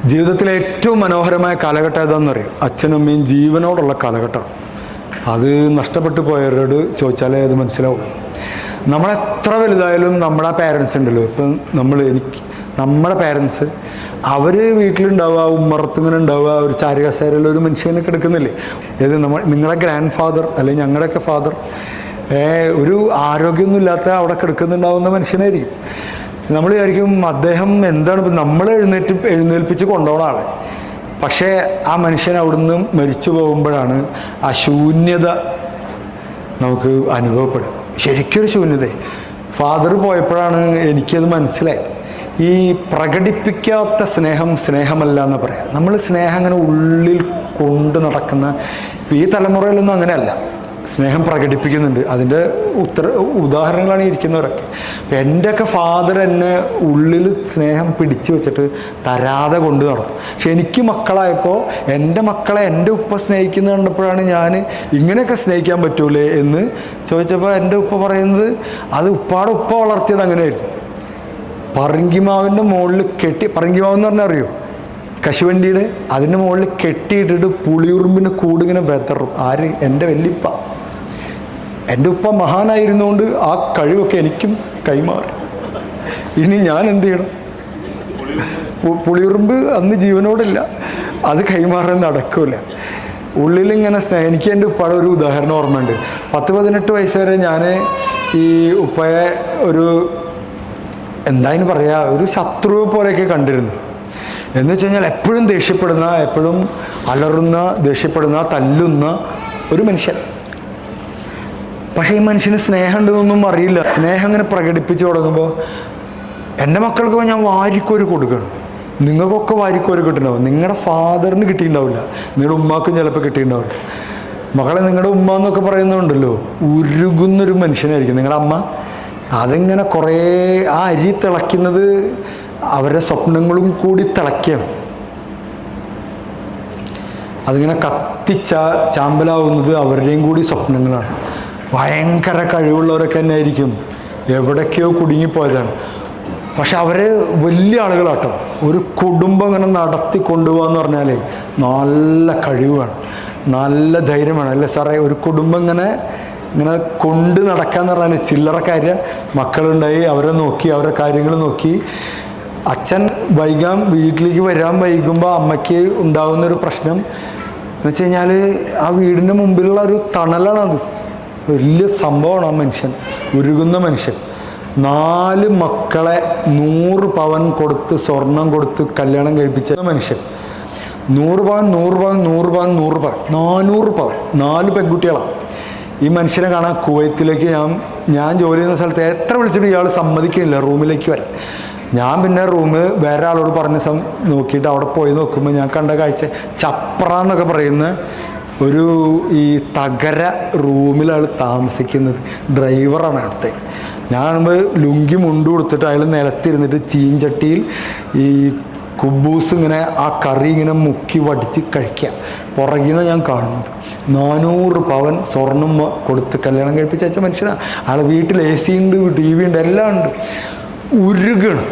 ജീവിതത്തിലെ ഏറ്റവും മനോഹരമായ കാലഘട്ടം ഏതാണെന്ന് അറിയാം. അച്ഛനും അമ്മയും ജീവനോടുള്ള കാലഘട്ടം. അത് നഷ്ടപ്പെട്ടു പോയവരോട് ചോദിച്ചാലേ അത് മനസ്സിലാവും. നമ്മളെത്ര വലുതായാലും നമ്മുടെ പേരൻസ് ഉണ്ടല്ലോ, ഇപ്പം നമ്മുടെ പേരൻസ് അവർ വീട്ടിലുണ്ടാവുക, ഉമ്മറത്തിങ്ങനെ ഉണ്ടാവുക, ഒരു ചാരുകസേരയിൽ ഒരു മനുഷ്യനെ കിടക്കുന്നില്ലേ. ഏത് നിങ്ങളുടെ ഗ്രാൻഡ് ഫാദർ അല്ലെങ്കിൽ ഞങ്ങളുടെയൊക്കെ ഫാദർ ഒരു ആരോഗ്യമൊന്നുമില്ലാത്ത അവിടെ കിടക്കുന്നുണ്ടാവുന്ന മനുഷ്യനായിരിക്കും. നമ്മൾ വിചാരിക്കും അദ്ദേഹം എന്താണ് ഇപ്പം നമ്മൾ എഴുന്നേൽപ്പിച്ച് കൊണ്ടുപോകുന്ന ആളെ. പക്ഷേ ആ മനുഷ്യൻ അവിടുന്ന് മരിച്ചു പോകുമ്പോഴാണ് ആ ശൂന്യത നമുക്ക് അനുഭവപ്പെടുക. ശരിക്കൊരു ശൂന്യത. ഫാദർ പോയപ്പോഴാണ് എനിക്കത് മനസ്സിലായത്. ഈ പ്രകടിപ്പിക്കാത്ത സ്നേഹമല്ല എന്ന് പറയാം. നമ്മൾ സ്നേഹം അങ്ങനെ ഉള്ളിൽ കൊണ്ട് നടക്കുന്ന ഈ തലമുറയിലൊന്നും അങ്ങനെയല്ല. സ്നേഹം പ്രകടിപ്പിക്കുന്നുണ്ട്. അതിൻ്റെ ഉദാഹരണങ്ങളാണ് ഇരിക്കുന്നവരൊക്കെ. എൻ്റെയൊക്കെ ഫാദർ എന്നെ ഉള്ളിൽ സ്നേഹം പിടിച്ചു വെച്ചിട്ട് തരാതെ കൊണ്ട് നടക്കും. പക്ഷെ എനിക്ക് മക്കളായപ്പോൾ എൻ്റെ മക്കളെ എൻ്റെ ഉപ്പ സ്നേഹിക്കുന്നത് കണ്ടപ്പോഴാണ് ഞാൻ ഇങ്ങനെയൊക്കെ സ്നേഹിക്കാൻ പറ്റൂലേ എന്ന് ചോദിച്ചപ്പോൾ എൻ്റെ ഉപ്പ പറയുന്നത് അത് ഉപ്പാടെ ഉപ്പ വളർത്തിയത് അങ്ങനെയായിരുന്നു. പറങ്കിമാവിൻ്റെ മുകളിൽ പറങ്കിമാവെന്ന് പറഞ്ഞാൽ അറിയോ, കശുവണ്ടിയുടെ അതിൻ്റെ മുകളിൽ കെട്ടിയിട്ടിട്ട് പുളിയുറുമ്പിൻ്റെ കൂടിങ്ങനെ വെതറും. ആര്? എൻ്റെ വല്യപ്പ. എൻ്റെ ഉപ്പ മഹാനായിരുന്നുകൊണ്ട് ആ കഴിവൊക്കെ എനിക്കും കൈമാറി. ഇനി ഞാൻ എന്ത് ചെയ്യണം? പുളിയുറുമ്പ് അന്ന് ജീവനോടില്ല, അത് കൈമാറാൻ നടക്കില്ല. ഉള്ളിലിങ്ങനെ എനിക്ക് എൻ്റെ ഉപ്പയുടെ ഒരു ഉദാഹരണം ഓർമ്മയുണ്ട്. 10-18 വയസ്സ് വരെ ഞാൻ ഈ ഉപ്പയെ ഒരു എന്തായാലും പറയുക, ഒരു ശത്രുവെ പോലെയൊക്കെ കണ്ടിരുന്നത്. എന്ന് വെച്ച് കഴിഞ്ഞാൽ എപ്പോഴും ദേഷ്യപ്പെടുന്ന, എപ്പോഴും അലറുന്ന, ദേഷ്യപ്പെടുന്ന, തല്ലുന്ന ഒരു മനുഷ്യൻ. പക്ഷേ ഈ മനുഷ്യന് സ്നേഹം ഉണ്ടെന്നൊന്നും അറിയില്ല. സ്നേഹം അങ്ങനെ പ്രകടിപ്പിച്ച് തുടങ്ങുമ്പോൾ എൻ്റെ മക്കൾക്ക് ഞാൻ വാരിക്കോരി കൊടുക്കണം. നിങ്ങൾക്കൊക്കെ വാരിക്കോരി കിട്ടുന്നുണ്ടാവും. നിങ്ങളുടെ ഫാദറിന് കിട്ടിയിട്ടുണ്ടാവില്ല, നിങ്ങളുടെ ഉമ്മാക്കും ചിലപ്പോൾ കിട്ടിയിട്ടുണ്ടാവില്ല. മക്കളെ, നിങ്ങളുടെ ഉമ്മ എന്നൊക്കെ പറയുന്നുണ്ടല്ലോ, ഉരുകുന്നൊരു മനുഷ്യനായിരിക്കും നിങ്ങളുടെ അമ്മ. അതിങ്ങനെ കുറേ ആ അരി തിളയ്ക്കുന്നത് അവരുടെ സ്വപ്നങ്ങളും കൂടി തിളയ്ക്കുകയാണ്. അതിങ്ങനെ ചാമ്പലാവുന്നത് അവരുടെയും കൂടി സ്വപ്നങ്ങളാണ്. ഭയങ്കര കഴിവുള്ളവരൊക്കെ തന്നെ ആയിരിക്കും, എവിടേക്കോ കുടുങ്ങിപ്പോയതാണ്. പക്ഷെ അവർ വലിയ ആളുകളാട്ടോ. ഒരു കുടുംബം ഇങ്ങനെ നടത്തി കൊണ്ടുപോകാന്ന് പറഞ്ഞാലേ നല്ല കഴിവാണ്, നല്ല ധൈര്യമാണ്. അല്ലേ സാറേ? ഒരു കുടുംബം ഇങ്ങനെ കൊണ്ട് നടക്കാന്ന് പറഞ്ഞാൽ ചില്ലറ കാര്യം. മക്കളുണ്ടായി, അവരെ നോക്കി, അവരുടെ കാര്യങ്ങൾ നോക്കി. അച്ഛൻ വീട്ടിലേക്ക് വരാൻ വൈകുമ്പോൾ അമ്മയ്ക്ക് ഉണ്ടാകുന്നൊരു പ്രശ്നം എന്ന് വെച്ച് കഴിഞ്ഞാൽ ആ വീടിൻ്റെ മുമ്പിലുള്ള ഒരു തണലാണത്. വലിയ സംഭവമാണ് ആ മനുഷ്യൻ, ഉരുകുന്ന മനുഷ്യൻ. 4 മക്കളെ 100 പവൻ കൊടുത്ത്, സ്വർണം കൊടുത്ത് കല്യാണം കഴിപ്പിച്ച മനുഷ്യൻ. 100 പവൻ 100 പവൻ 100 പവൻ 100 പവൻ 400 പവൻ 4 പെൺകുട്ടികളാണ്. ഈ മനുഷ്യനെ കാണാൻ കുവൈത്തിലേക്ക് ഞാൻ ജോലി ചെയ്യുന്ന സ്ഥലത്ത് എത്ര വിളിച്ചിട്ട് ഇയാൾ സമ്മതിക്കില്ല റൂമിലേക്ക് വരാൻ. ഞാൻ പിന്നെ വേറെ ആളോട് പറഞ്ഞ നോക്കിയിട്ട് അവിടെ പോയി നോക്കുമ്പോൾ ഞാൻ കണ്ട കാഴ്ച ചപ്ര എന്നൊക്കെ പറയുന്ന ഒരു ഈ തകര റൂമിലാണ് താമസിക്കുന്നത്. ഡ്രൈവറാണ് അടുത്ത്. ഞാൻ കാണുമ്പോൾ ലുങ്കി മുണ്ട് കൊടുത്തിട്ട് അയാൾ നിലത്തിരുന്നിട്ട് ചീഞ്ചട്ടിയിൽ ഈ കുബൂസ് ഇങ്ങനെ ആ കറി ഇങ്ങനെ മുക്കി വടിച്ച് കഴിക്കുക. പുറകിൽ നിന്ന് ഞാൻ കാണുന്നത് 400 പവൻ സ്വർണം കൊടുത്ത് കല്യാണം കഴിപ്പിച്ച മനുഷ്യനാണ്. ആളെ വീട്ടിൽ AC ഉണ്ട്, TV ഉണ്ട്, എല്ലാം ഉണ്ട്. ഉരുകണം.